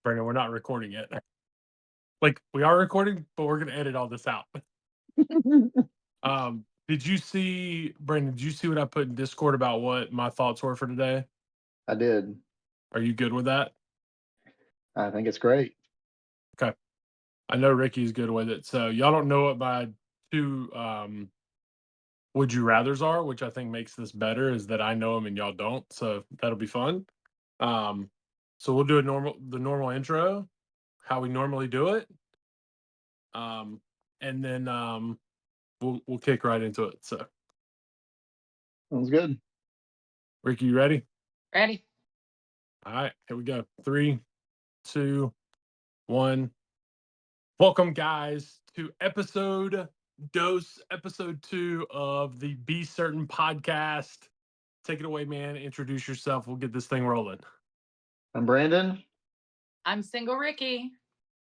Brandon, we're not recording yet. Like we are recording, but we're gonna edit all this out. Did you see, Brandon? Did you see what I put in Discord about what my thoughts were for today? I did. Are you good with that? I think it's great. Okay. I know Ricky's good with it. So y'all don't know what my two would you rather's are, which I think makes this better, is that I know them and y'all don't. So that'll be fun. Um, so we'll do the normal intro, how we normally do it. Um, and then we'll kick right into it. So Sounds good. Ricky, you ready? Ready? All right, here we go. 3, 2, 1. Welcome, guys, to episode 2 of the Be Certain podcast. Take it away, man. Introduce yourself. We'll get this thing rolling. I'm Brandon. I'm single Rikki.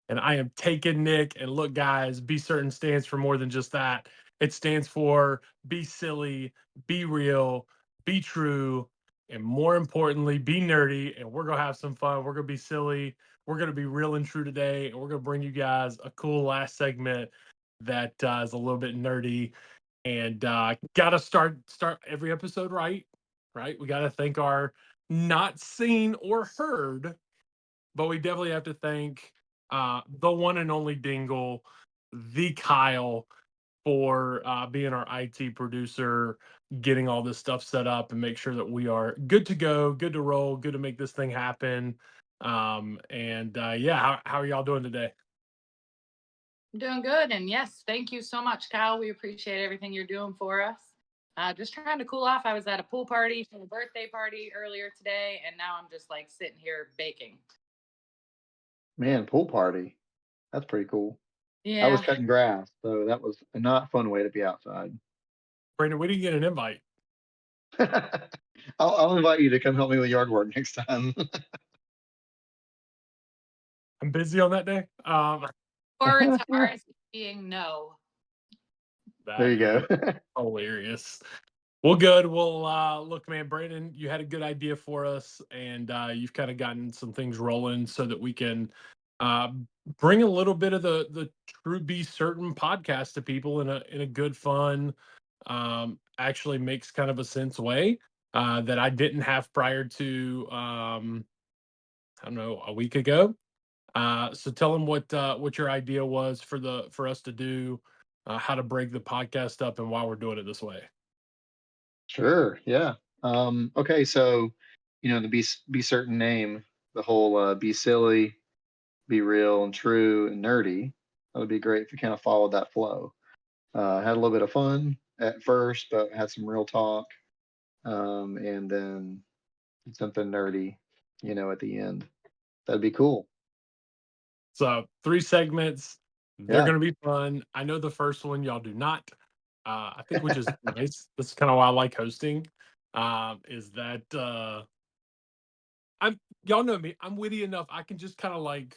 And I am taking Nick. And look, guys, Be Certain stands for more than just that. It stands for be silly, be real, be true, and more importantly, be nerdy. And we're going to have some fun. We're going to be silly. We're going to be real and true today. And we're going to bring you guys a cool last segment that is a little bit nerdy. And got to start every episode right. We got to thank our not seen or heard, but we definitely have to thank the one and only Dingle, the Kyle, for being our IT producer, getting all this stuff set up and make sure that we are good to go, good to roll, good to make this thing happen. And yeah, how are y'all doing today? I'm doing good. And yes, thank you so much, Kyle. We appreciate everything you're doing for us. Just trying to cool off. I was at a pool party for a birthday party earlier today, and now I'm just like sitting here baking. Man, pool party. That's pretty cool. I was Yeah. cutting grass, so that was a not fun way to be outside. Brandon, we didn't get an invite. I'll invite you to come help me with yard work next time. I'm busy on that day. Or it's ours being no. There That you is go. hilarious. Well, good. Well, look, man, Brandon, you had a good idea for us, and you've kind of gotten some things rolling so that we can uh, bring a little bit of the true Be Certain podcast to people in a good, fun, actually makes kind of a sense way that I didn't have prior to I don't know, a week ago. So tell them what your idea was for us to do, how to break the podcast up, and why we're doing it this way. Sure. Yeah. Okay. So, the be certain name, the whole be silly, be real and true and nerdy. That would be great if you kind of followed that flow. Had a little bit of fun at first, but had some real talk, and then something nerdy, at the end. That'd be cool. So 3 segments. They're Yeah. going to be fun. I know the first one y'all do not. I think which is nice. This is kind of why I like hosting. Is that I'm y'all know me. I'm witty enough. I can just kind of like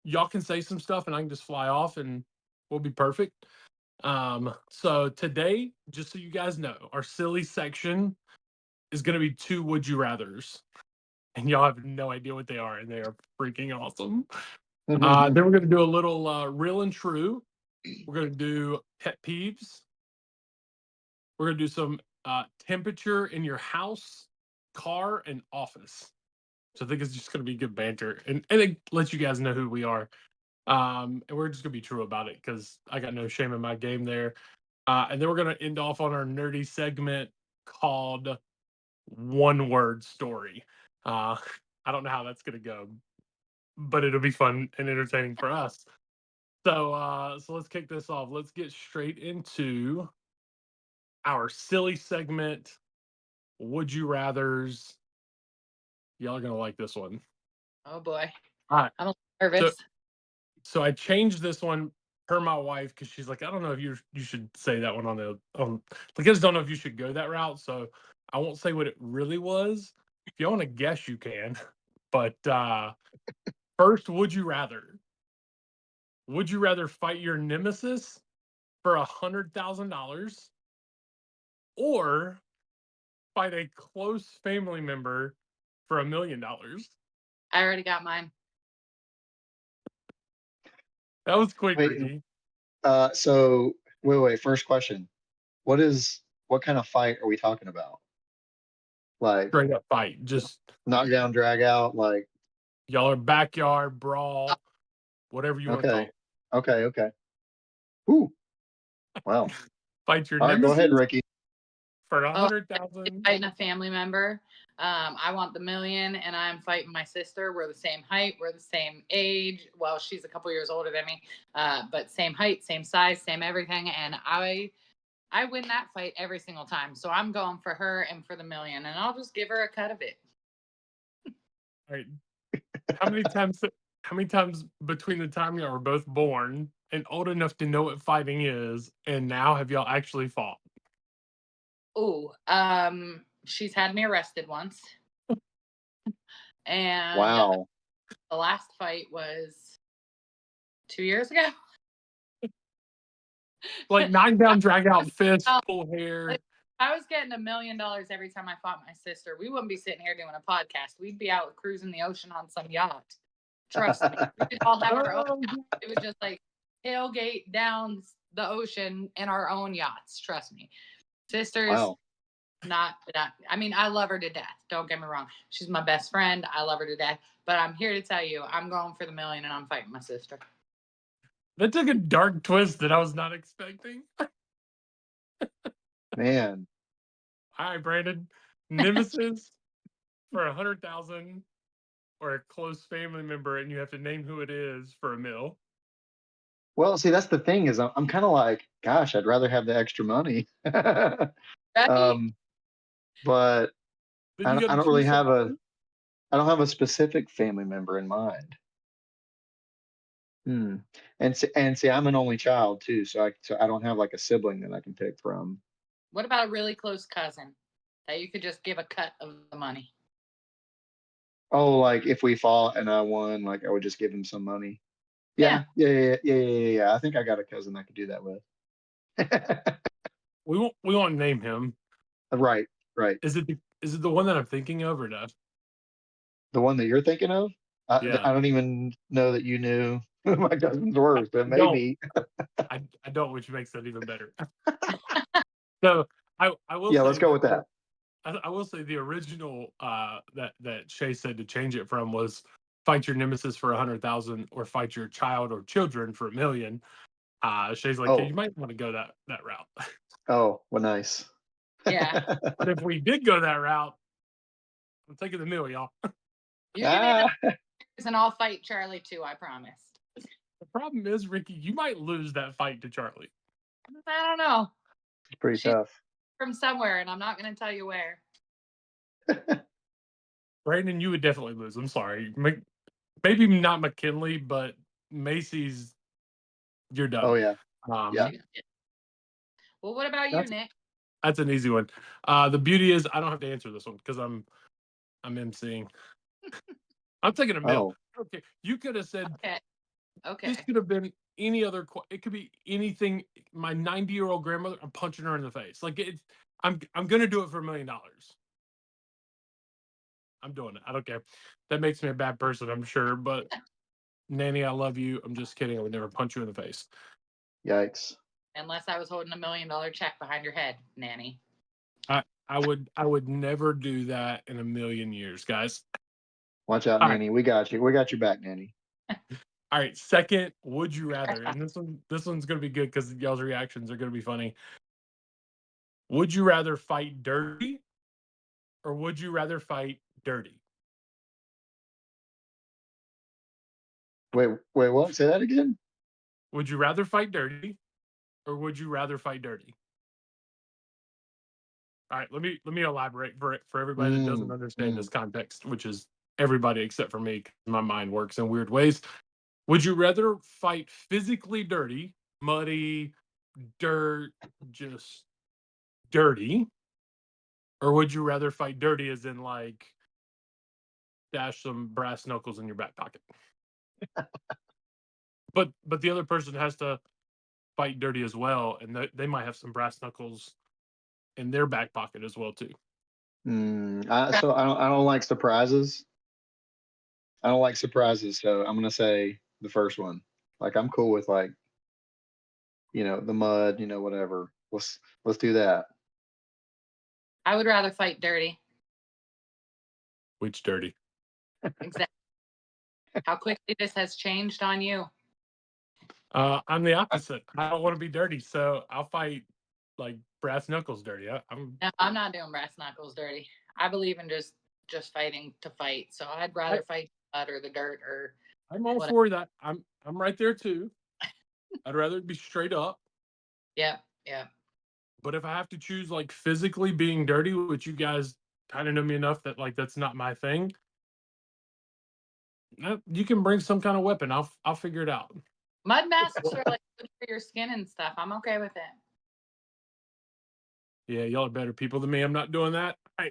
y'all can say some stuff and I can just fly off and we'll be perfect. So today, just so you guys know, our silly section is going to be 2 would you rather's, and y'all have no idea what they are, and they are freaking awesome. Then we're going to do a little real and true. We're going to do pet peeves. We're going to do some temperature in your house, car, and office. So I think it's just going to be good banter, and it lets you guys know who we are. And we're just going to be true about it because I got no shame in my game there. And then we're going to end off on our nerdy segment called One Word Story. Uh, I don't know how that's going to go, but it'll be fun and entertaining for us. So let's kick this off. Let's get straight into our silly segment. Would you rather's? Y'all are gonna like this one. Oh boy. All right. I'm nervous. So I changed this one per my wife because she's like, I don't know if you should say that one on I just don't know if you should go that route. So I won't say what it really was. If you want to guess, you can. But first, would you rather? Would you rather fight your nemesis for $100,000 or fight a close family member for $1 million? I already got mine. That was quick, Wait, Rikki. so wait. First question: what kind of fight are we talking about? Like Straight up fight. Just knockdown, drag out? Like y'all are backyard brawl, whatever you want to call okay, it. okay. Ooh, wow. Fight your All right, go ahead, nemesis Rikki. for Oh, 100,000. fighting a family member. I want the million, and I'm fighting my sister. We're the same height. We're the same age. Well, she's a couple years older than me, but same height, same size, same everything. And I win that fight every single time. So I'm going for her and for the million, and I'll just give her a cut of it. All right. How many times? How many times between the time y'all were both born and old enough to know what fighting is, and now have y'all actually fought? Ooh, she's had me arrested once, and Wow. the last fight was 2 years ago. Like nine down, drag out, fist, Oh, pull hair. if I was getting $1 million every time I fought my sister, we wouldn't be sitting here doing a podcast. We'd be out cruising the ocean on some yacht. Trust me. We could all have our own Oh, yacht. It was just like tailgate down the ocean in our own yachts. Trust me. Sisters, Wow. not. I mean, I love her to death. Don't get me wrong. She's my best friend. I love her to death. But I'm here to tell you, I'm going for the million and I'm fighting my sister. that took a dark twist that I was not expecting. Man. All right, Brandon. Nemesis for 100,000, or a close family member, and you have to name who it is for a meal. Well, see, that's the thing is I'm kind of like, gosh, I'd rather have the extra money. Right? um, but Then you got I to don't really choose have someone. I don't have a specific family member in mind. Hmm. And see, I'm an only child too, so I don't have like a sibling that I can pick from. What about a really close cousin that you could just give a cut of the money? Oh, like if we fought and I won, like I would just give him some money. Yeah. Yeah. I think I got a cousin I could do that with. We won't. We won't name him. Right, right. Is it the one that I'm thinking of, or not? The one that you're thinking of? Yeah, I don't even know that you knew who my cousins I, were, but I don't. maybe. I don't, which makes that even better. So I will Yeah, let's say go that with that. I will say the original that Shay said to change it from was fight your nemesis for 100,000 or fight your child or children for a million. Shay's like, yeah, Oh, you might want to go that route. oh, well, nice. Yeah. But if we did go that route, I'm taking the mill, y'all. You give me Ah, and I'll fight Charlie too, I promise. The problem is, Rikki, you might lose that fight to Charlie. I don't know. it's pretty She's tough. from somewhere, and I'm not going to tell you where. Brandon, you would definitely lose. I'm sorry. Maybe not McKinley, but Macy's, you're Oh done. yeah, yeah. Well, what about you, That's Nick? that's an easy one. The beauty is I don't have to answer this one because I'm emceeing. I'm taking a mill. Oh, Okay, you could have said Okay. Okay. this could have been any other. It could be anything. My 90-year-old grandmother. I'm punching her in the face. Like it's. I'm gonna do it for $1 million. I'm doing it. I don't care. That makes me a bad person, I'm sure. But Nanny, I love you. I'm just kidding. I would never punch you in the face. yikes. Unless I was holding $1 million check behind your head, Nanny. I would never do that in a million years, guys. Watch out, All right. Nanny. We got you. We got your back, Nanny. All right. Second, would you rather? And this one's gonna be good because y'all's reactions are gonna be funny. Would you rather fight dirty or would you rather fight dirty? Wait, what? Say that again? Would you rather fight dirty or would you rather fight dirty? All right, let me elaborate for everybody that doesn't Mm, understand this mm. context, which is everybody except for me, 'cause my mind works in weird ways. Would you rather fight physically dirty, muddy, dirt, just dirty, or would you rather fight dirty as in like dash some brass knuckles in your back pocket? But the other person has to fight dirty as well, and they might have some brass knuckles in their back pocket as well too. So I don't like surprises. I don't like surprises, so I'm gonna say the first one. Like I'm cool with like, the mud, whatever. Let's do that. I would rather fight dirty. Which dirty? Exactly. How quickly this has changed on you. I'm the opposite. I don't want to be dirty, so I'll fight like brass knuckles dirty. I'm No, I'm not doing brass knuckles dirty. I believe in just fighting to fight. So I'd rather fight the mud or the dirt or I'm all whatever. for that. I'm right there too. I'd rather it be straight up. Yeah, yeah. But if I have to choose like physically being dirty, which you guys kind of know me enough that like that's not my thing, you can bring some kind of weapon. I'll figure it out. Mud masks are like good for your skin and stuff. I'm okay with it. Yeah, y'all are better people than me. I'm not doing that. I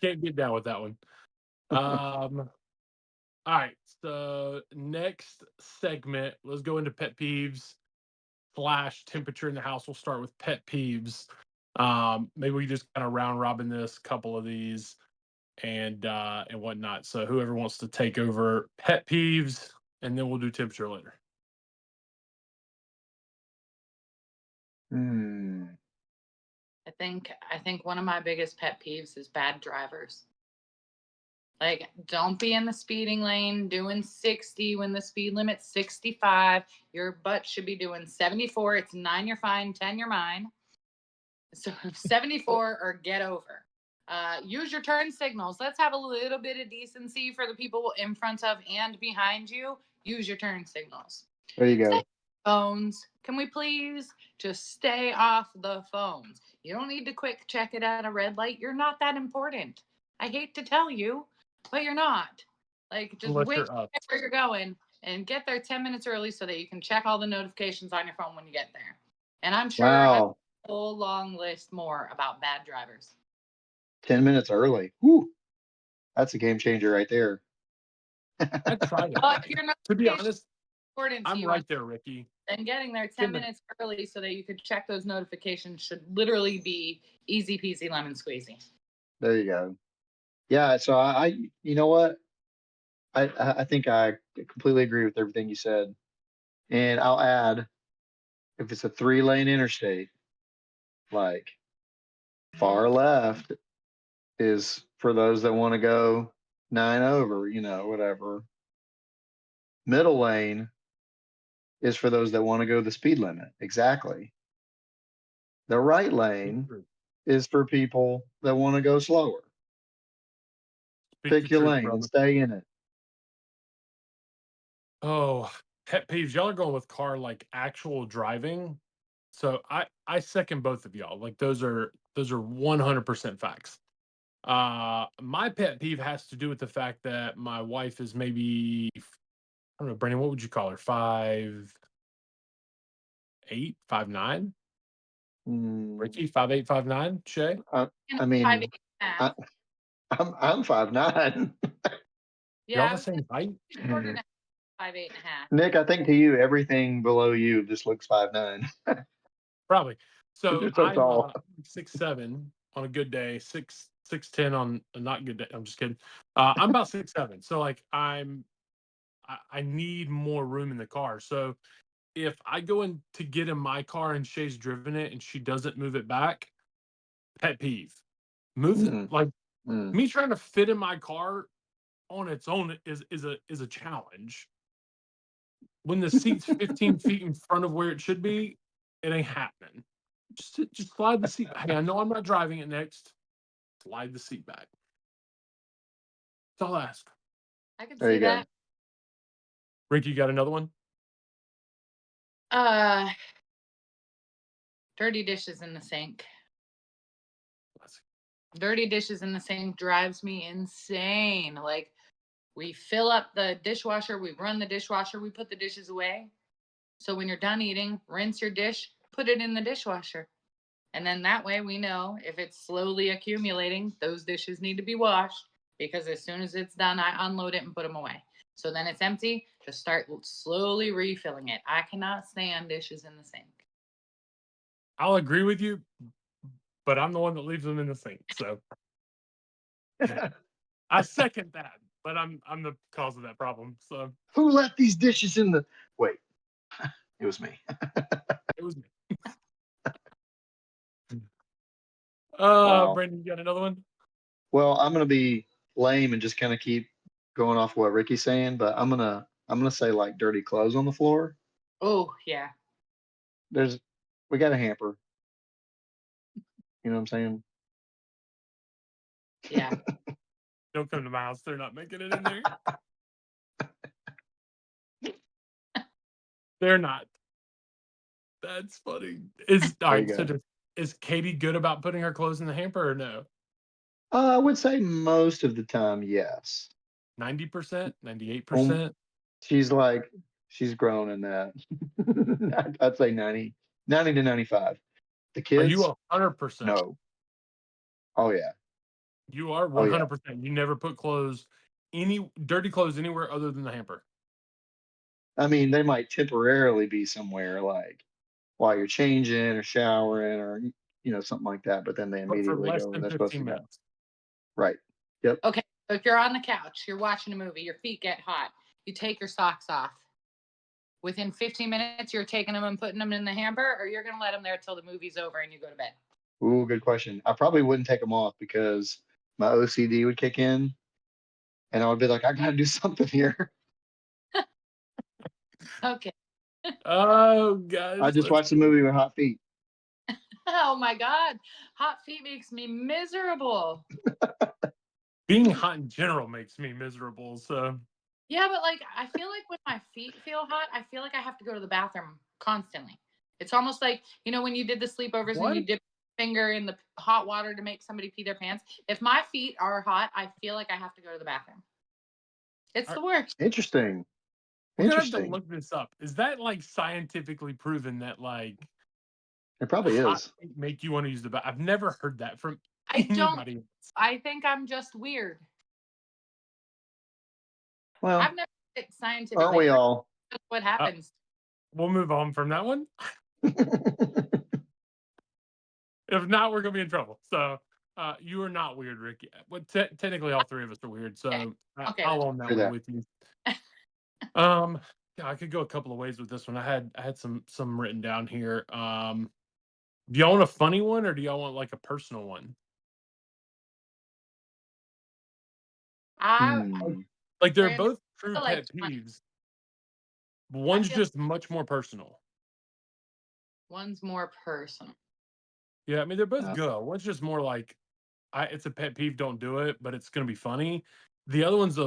can't get down with that one. All right. So next segment, let's go into pet peeves / temperature in the house. We'll start with pet peeves. Maybe we just kind of round robin this couple of these and whatnot. So whoever wants to take over pet peeves, and then we'll do temperature later. Hmm. I think one of my biggest pet peeves is bad drivers. Like, don't be in the speeding lane doing 60 when the speed limit's 65. Your butt should be doing 74. It's 9, you're fine, 10, you're mine. So 74 or get over. Use your turn signals. Let's have a little bit of decency for the people in front of and behind you. Use your turn signals. There you go. Phones. Can we please just stay off the phones? You don't need to quick check it at a red light. You're not that important. I hate to tell you, but you're not. Like, just Unless wait you're up. where you're going and get there 10 minutes early so that you can check all the notifications on your phone when you get there. And I'm sure I have Wow. a whole long list more about bad drivers. 10 minutes early. Whoo. That's a game changer right there. I try to. Well, if your To be notification honest, is important to I'm you, right there, Rikki. then getting there 10 Getting the- minutes early so that you could check those notifications should literally be easy peasy lemon squeezy. There you go. Yeah. So you know what? I think I completely agree with everything you said. And I'll add, if it's a 3-lane interstate, like far left is for those that want to go 9 over, whatever. Middle lane is for those that want to go the speed limit. Exactly. The right lane is for people that want to go slower. Speak the Pick your truth, lane and brother. stay in it. Oh, pet peeves. Y'all are going with car like actual driving. So I second both of y'all. Like those are 100% facts. My pet peeve has to do with the fact that my wife is maybe, I don't know, Brandon, what would you call her? 5'8", 5'9"? Mm, Rikki, 5'8", 5'9"? Shay? I, And I five, mean, eight, and a I, half. I'm 5'9". Y'all Yeah, I the was gonna same height? say shorter than 5'8.5". Nick, I think to you, everything below you just looks 5'9". Probably. So You're so I'm tall. 6'7" on a good day, 6'10" on a not good day. I'm just kidding. I'm about 6'7". So like I need more room in the car. So if I go in to get in my car and Shay's driven it and she doesn't move it back, pet peeve. Move it Mm, like mm. me trying to fit in my car on its own is a challenge. When the seat's 15 feet in front of where it should be, it ain't happening. Just slide the seat. Hey, I know I'm not driving it next. Slide the seat back. That's all I ask. I can There see you go. that. Rick, you got another one? Uh, dirty dishes in the sink. Dirty dishes in the sink drives me insane. Like, we fill up the dishwasher, we run the dishwasher, we put the dishes away. So when you're done eating, rinse your dish, put it in the dishwasher. And then that way we know if it's slowly accumulating, those dishes need to be washed because as soon as it's done, I unload it and put them away. So then it's empty, just start slowly refilling it. I cannot stand dishes in the sink. I'll agree with you, but I'm the one that leaves them in the sink. So I second that. but I'm the cause of that problem. So Who left these dishes in the? Wait, it was me. it was me. Wow. Brandon, you got another one? Well, I'm gonna be lame and just kind of keep going off what Ricky's saying, but I'm gonna say like dirty clothes on the floor. Oh, yeah. We got a hamper. You know what I'm saying? Yeah. Don't come to my house. They're not making it in there. They're not. That's funny. Is all There you right. So go. is Katie good about putting her clothes in the hamper or no? I would say most of the time, yes. 90%, Um, 98%. she's like she's grown in that. I'd say 90 to 95. The Are you kids, 100%? no. Oh yeah. You are Oh yeah. 100%. You never put any dirty clothes anywhere other than the hamper. I mean, they might temporarily be somewhere like while you're changing or showering or something like that, but then they But for immediately less go where than they're supposed 15 to go. minutes. Right. Yep. Okay. So if you're on the couch, you're watching a movie, your feet get hot, you take your socks off. Within 15 minutes, you're taking them and putting them in the hamper, or you're going to let them there till the movie's over and you go to bed? Ooh, good question. I probably wouldn't take them off because my OCD would kick in and I would be like, I gotta do something here. Okay. Oh I gosh, just that's watched the movie with hot feet. Oh my God. Hot feet makes me miserable. being hot in general makes me miserable. So Yeah, but like I feel like when my feet feel hot, I feel like I have to go to the bathroom constantly. It's almost like, when you did the sleepovers and what? you dip your finger in the hot water to make somebody pee their pants. If my feet are hot, I feel like I have to go to the bathroom. It's the worst. Interesting. We're gonna have to Interesting. look this up. Is that like scientifically proven that like It probably hot is. feet make you want to use the bathroom? I've never heard that from I don't anybody. I think I'm just weird. Well, I've never it aren't scientifically we proven all? that's what Uh, happens. we'll move on from that one. If not, we're gonna be in trouble. So you are not weird, Ricky. But technically, all three of us are weird. Okay. So Okay. I'll own that True one that. with you. Um, yeah, I could go a couple of ways with this one. I had some written down here. Do y'all want a funny one or do y'all want like a personal one? I Hmm. Like they're Brandon, both true I like pet fun. peeves. I One's feel just much more personal. one's more personal. Yeah, I mean they're both Uh, good. One's just more like it's a pet peeve, don't do it, but it's gonna be funny. The other one's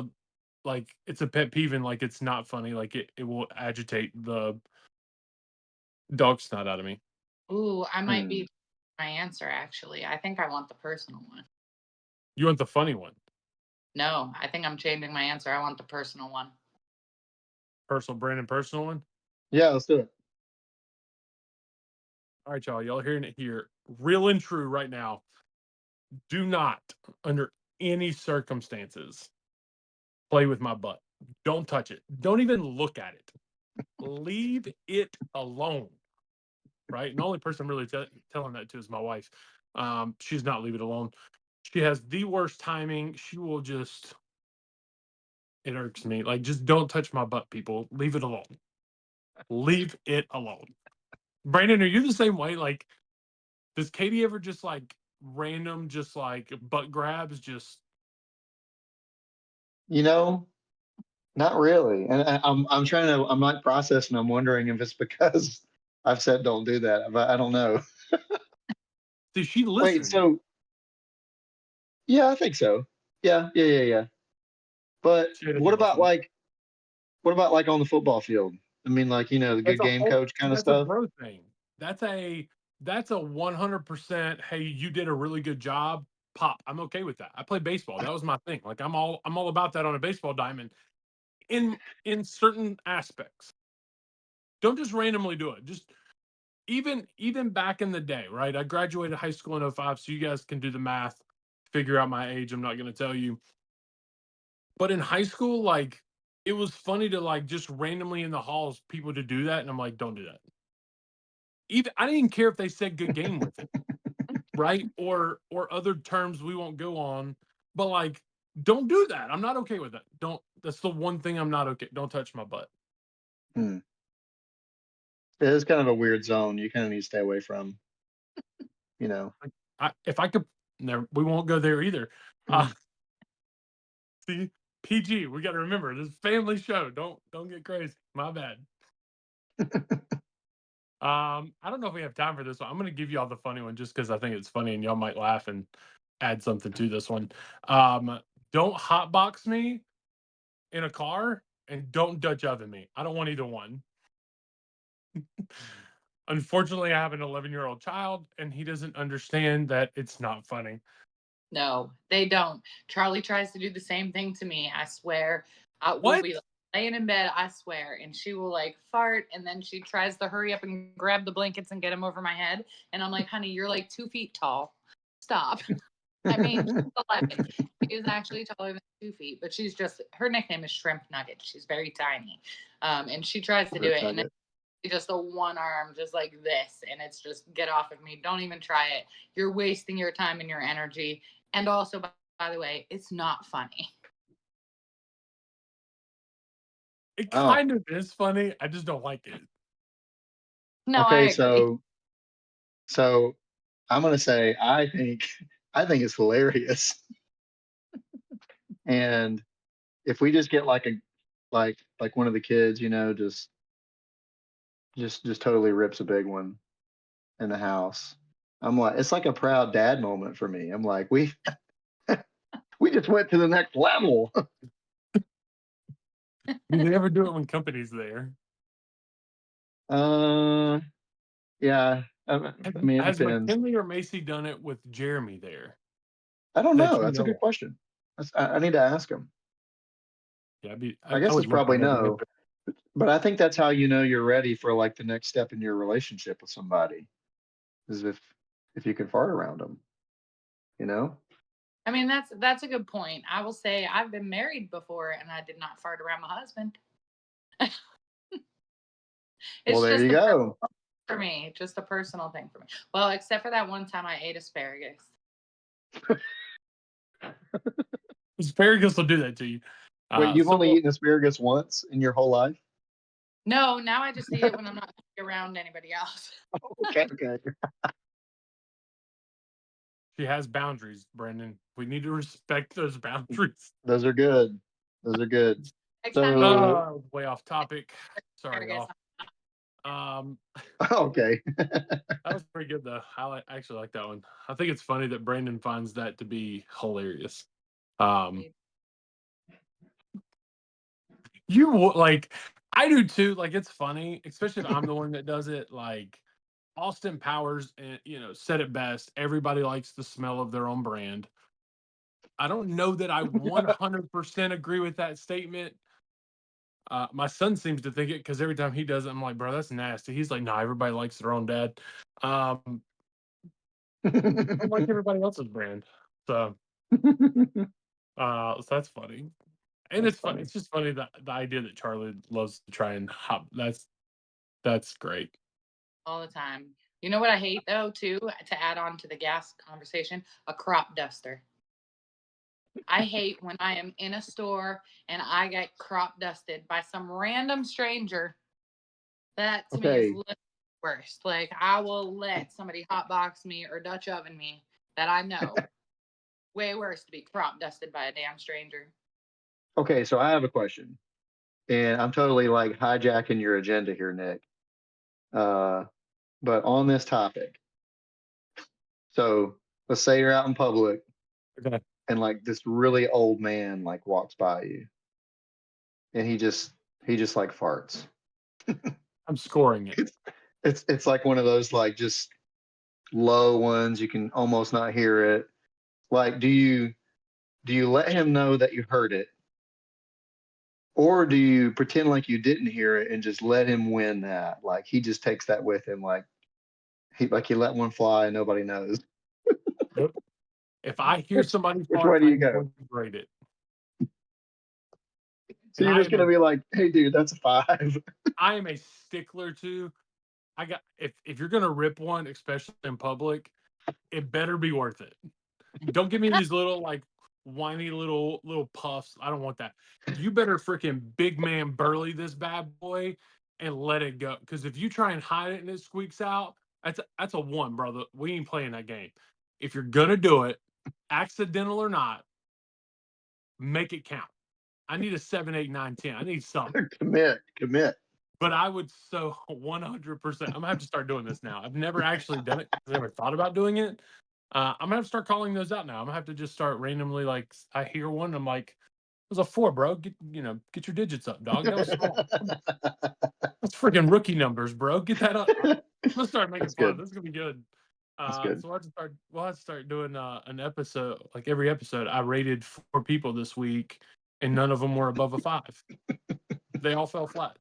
it's a pet peeve and like it's not funny, like it will agitate the dog snot out of me. Ooh, I might hmm. be my answer actually. I think I want the personal one. You want the funny one. No, I think I'm changing my answer. I want the personal one. Personal one. Yeah, let's do it. All right, y'all hearing it here. Real and true right now. Do not, under any circumstances, play with my butt. Don't touch it. Don't even look at it. Leave it alone. Right. And the only person I'm really telling that to is my wife. She's not leave it alone. She has the worst timing. She will just, it irks me. Like, just don't touch my butt, people. Leave it alone. Leave it alone. Brandon, are you the same way? Like, does Katie ever just like random, just like butt grabs? Just You know, not really. And I'm trying to. I'm like processing. I'm wondering if it's because I've said don't do that, but I don't know. see, she Wait. listens. So yeah, I think so. Yeah. Yeah. Yeah. Yeah. But She doesn't listen. what about like on the football field? I mean, like the That's good a game whole. coach See, kind of that's a stuff. bro thing. That's a 100%. Hey, you did a really good job. Pop. I'm okay with that. I play baseball. That was my thing. Like I'm all about that on a baseball diamond. In certain aspects, don't just randomly do it. Just even back in the day, right? I graduated high school in '05, so you guys can do the math, figure out my age. I'm not going to tell you. But in high school, like it was funny to like just randomly in the halls people to do that, and I'm like, don't do that. Even I didn't care if they said good game with it, right? Or other terms we won't go on, but like Don't do that. I'm not okay with that. Don't. That's the one thing I'm not okay. Don't touch my butt. Hmm. It is kind of a weird zone. You kind of need to stay away from. You know. If I could, never. We won't go there either. Uh, see, PG. We got to remember this is a family show. Don't get crazy. My bad. I don't know if we have time for this one. I'm gonna give you all the funny one just because I think it's funny and y'all might laugh and add something to this one. Um, don't hotbox me in a car and don't Dutch oven me. I don't want either one. Unfortunately, I have an 11-year-old child and he doesn't understand that it's not funny. No, they don't. Charlie tries to do the same thing to me. I swear. We'll What? be laying in bed, I swear, and she will like fart, and then she tries to hurry up and grab the blankets and get them over my head. And I'm like, honey, you're like 2 feet tall. Stop. I mean, she's 11. She is actually taller than 2 feet, but she's just, her nickname is Shrimp Nugget. She's very tiny. And she tries to do it, and it's just a one arm, just like this. And it's just, get off of me. Don't even try it. You're wasting your time and your energy. And also, by the way, it's not funny. It Oh, kind of is funny. I just don't like it. No, I okay. agree. So I'm gonna say I think it's hilarious. And if we just get like a like one of the kids, you know, just totally rips a big one in the house. I'm like, it's like a proud dad moment for me. I'm like, we just went to the next level. Do they ever do it when company's there? uh, yeah. I mean, it Has depends. McKinley or Macy done it with Jeremy there? I don't That know. you That's a know good of? question. I need to ask him. Yeah, I I guess it's would love to probably know the no, answer. but I think that's how you know you're ready for like the next step in your relationship with somebody is if you can fart around them, you know. I mean, that's a good point. I will say I've been married before and I did not fart around my husband. Well, It's there just you a go. for me, just a personal thing for me. Well, except for that one time I ate asparagus. Asparagus will do that to you. Wait, you've only So eaten asparagus once in your whole life? No, now I just eat it when I'm not around anybody else. Okay, okay. she has boundaries, Brendan. We need to respect those boundaries. Those are good. Those are good. Next time you eat So, Way off topic. Sorry, asparagus, y'all. Um, okay. that was pretty good though. I actually like that one. I think it's funny that Brandon finds that to be hilarious. Um, like I do too. Like it's funny, especially if I'm the one that does it. Like Austin Powers, and said it best. Everybody likes the smell of their own brand. I don't know that I 100% agree with that statement. My son seems to think it because every time he does it, I'm like, bro, that's nasty. He's like, nah, everybody likes their own dad. I don't like everybody else's brand. So that's funny. And That's it's funny. funny. It's just funny that the idea that Charlie loves to try and hop. That's great. all the time. You know what I hate though, too, to add on to the gas conversation? A crop duster. I hate when I am in a store and I get crop dusted by some random stranger. That to me is Okay. the worst. Like I will let somebody hotbox me or Dutch oven me that I know. Way worse to be crop dusted by a damn stranger. Okay, so I have a question. And I'm totally like hijacking your agenda here, Nick. Uh, but on this topic, so let's say you're out in public Okay. and like this really old man like walks by you and he just like farts. I'm scoring it. It's like one of those like just low ones, you can almost not hear it. Like do you let him know that you heard it, or do you pretend like you didn't hear it and just let him win that, like he just takes that with him, like he let one fly and nobody knows? Nope. If I hear which somebody which fart, way do you I'm go? going to grade it. So And you're just gonna be like, hey dude, that's a 5. I am a stickler too. If you're gonna rip one, especially in public, it better be worth it. Don't give me these little like whiny little puffs. I don't want that. You better freaking big man burly this bad boy and let it go. Because if you try and hide it and it squeaks out, that's a one, brother. We ain't playing that game. If you're gonna do it, accidental or not, make it count. I need a 7, 8, 9, 10. I need something. Commit. But I would so 100%. I'm gonna have to start doing this now. I've never actually done it. I've never thought about doing it. I'm gonna have to start calling those out now. I'm gonna have to just start randomly. Like I hear one, I'm like, "It was a 4, bro. Get your digits up, dog. That was small. That's freaking rookie numbers, bro. Get that up." Let's start making That's fun. good. This is gonna be good. That's good. So we'll have to start doing an episode. Like every episode, I rated 4 people this week, and none of them were above a 5. They all fell flat.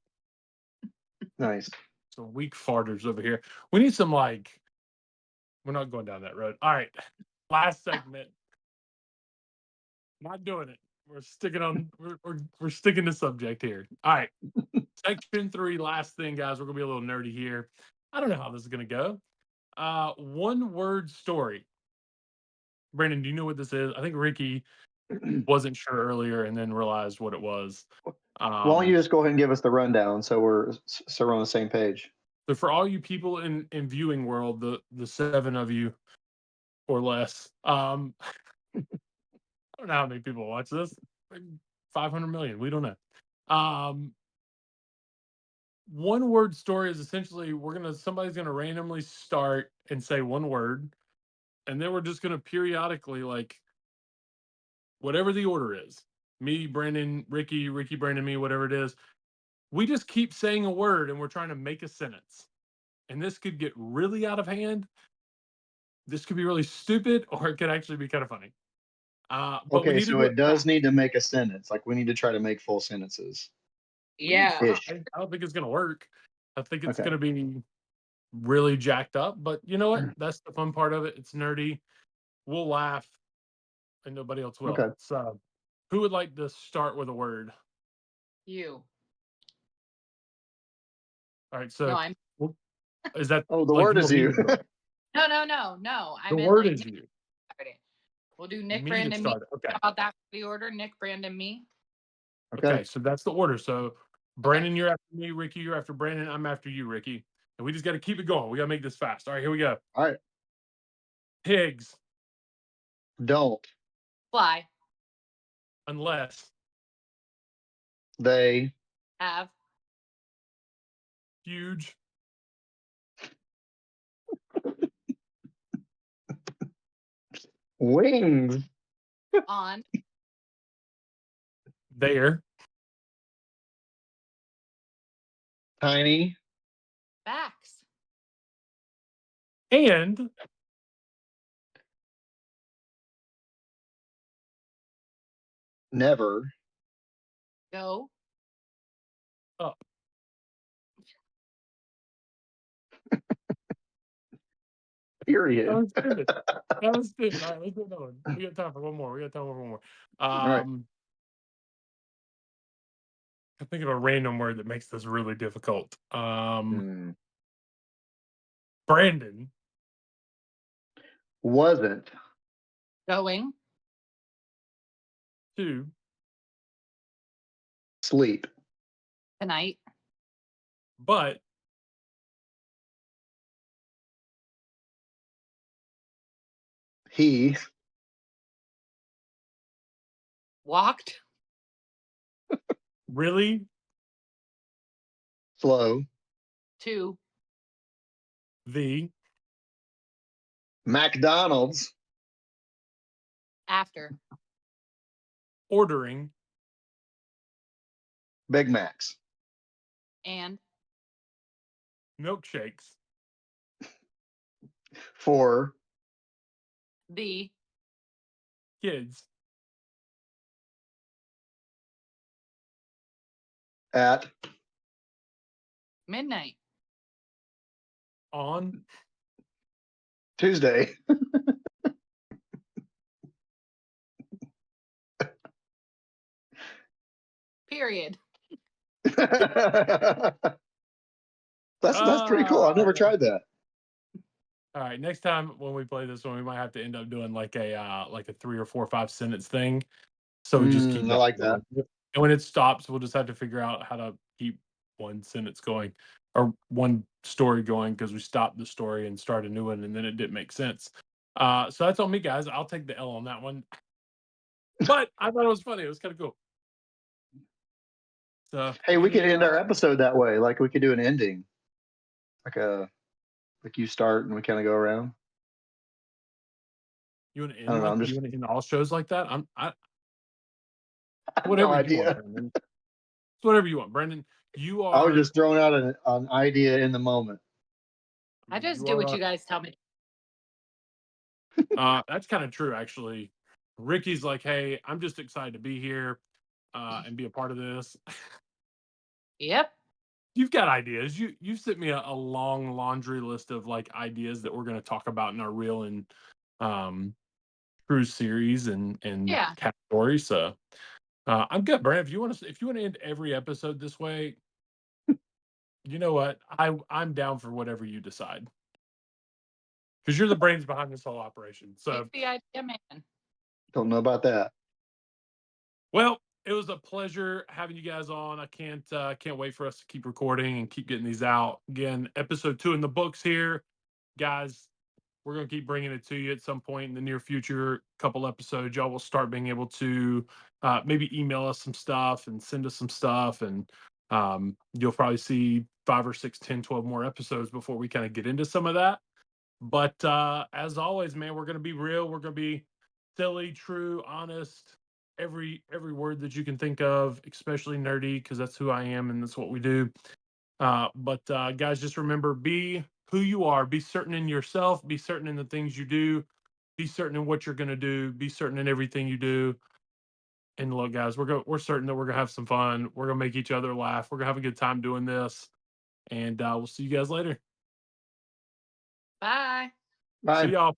Nice. Some weak farters over here. We need some like. We're not going down that road. All right, last segment. Not doing it. We're sticking on. We're sticking to subject here. All right, section 3. Last thing, guys. We're gonna be a little nerdy here. I don't know how this is gonna go. One word story. Brandon, do you know what this is? I think Rikki wasn't sure earlier and then realized what it was. Why don't you just go ahead and give us the rundown so we're on the same page? So for all you people in viewing world, the 7 of you or less, I don't know how many people watch this. Like 500 million. We don't know. One word story is essentially somebody's gonna randomly start and say one word, and then we're just gonna periodically, like, whatever the order is. Me, Brandon, Rikki, Brandon, me, whatever it is. We just keep saying a word and we're trying to make a sentence. And this could get really out of hand. This could be really stupid, or it could actually be kind of funny. But we Okay, need to so do it it does fast. need to make a sentence. Like we need to try to make full sentences. We can Yeah. try. Ish. I don't think it's gonna work. I think it's Okay. gonna be really jacked up. But you know what? That's the fun part of it. It's nerdy. We'll laugh, and nobody else will. Okay. So, who would like to start with a word? You. All right. No, So, I'm. is that Oh, the like word you is want me you. to start? No. I The meant word like is Nick you. started. We'll do Nick, Me to Brandon, me. start it. Okay. How about that for the order? Nick, Brandon, me. Okay. Okay. So that's the order. So, Brandon, you're after me. Rikki, you're after Brandon. I'm after you, Rikki. And we just got to keep it going. We got to make this fast. All right. Here we go. All right. Pigs, Don't. Fly. unless They. Have. huge, Wings. On. there, Tiny. Backs. and Never. Go. up. That Period. was stupid. That was stupid. All right, let's do another one. We got time for one more. We got time for one more. All right. I think of a random word that makes this really difficult. Brandon, Wasn't. Going. to Sleep. Tonight. but He. Walked. really Slow. To. the McDonald's. After. ordering Big Macs. And. milkshakes For. The. kids At. Midnight. on Tuesday. Period. That's pretty cool. I've never tried that. All right, next time when we play this one, we might have to end up doing like a 3 or 4 or 5 sentence thing. So we just keep I that like that. going. And when it stops, we'll just have to figure out how to keep one sentence going or one story going because we stopped the story and started a new one and then it didn't make sense. So that's on me, guys. I'll take the L on that one. But I thought it was funny. It was kind of cool. So Hey, we could end our episode that way. Like we could do an ending, like you start and we kind of go around. you want to I end don't know. like I'm you just want to end all shows like that? I have no Whatever you want, idea. Brandon. It's whatever you want, Brendan. You I was are just throwing out an idea in the moment. I just you do are what you guys tell me. That's kind of true, actually. Ricky's like, hey, I'm just excited to be here and be a part of this. Yep. You've got ideas. You've sent me a long laundry list of like ideas that we're going to talk about in our real and um, cruise series and Yeah. categories. So I'm good, Brand. If you want to end every episode this way, you know what? I'm down for whatever you decide because you're the brains behind this whole operation. He's So the idea man. Don't know about that. well, it was a pleasure having you guys on. I can't wait for us to keep recording and keep getting these out. Again, episode 2 in the books here. Guys, we're gonna keep bringing it to you at some point in the near future. Couple episodes, y'all will start being able to maybe email us some stuff and send us some stuff, and you'll probably see 5 or 6, 10, 12 more episodes before we kind of get into some of that. But as always, man, we're gonna be real. We're gonna be silly, true, honest. Every word that you can think of, especially nerdy, because that's who I am and that's what we do. But guys, just remember: be who you are. Be certain in yourself. Be certain in the things you do. Be certain in what you're gonna do. Be certain in everything you do. And look, guys, we're certain that we're gonna have some fun. We're gonna make each other laugh. We're gonna have a good time doing this. And we'll see you guys later. Bye. See Bye. y'all.